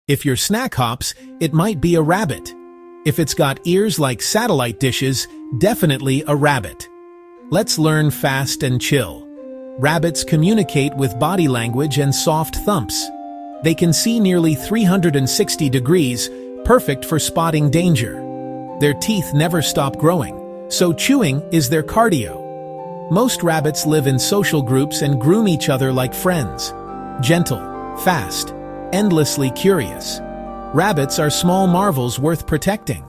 If your snack hops, it might be a rabbit. If it's got ears like satellite dishes, definitely a rabbit. Let's learn fast and chill. Rabbits communicate with body language and soft thumps. They can see nearly 360 degrees, perfect for spotting danger. Their teeth never stop growing, so chewing is their cardio. Most rabbits live in social groups and groom each other like friends. Gentle, fast, endlessly curious. Rabbits are small marvels worth protecting.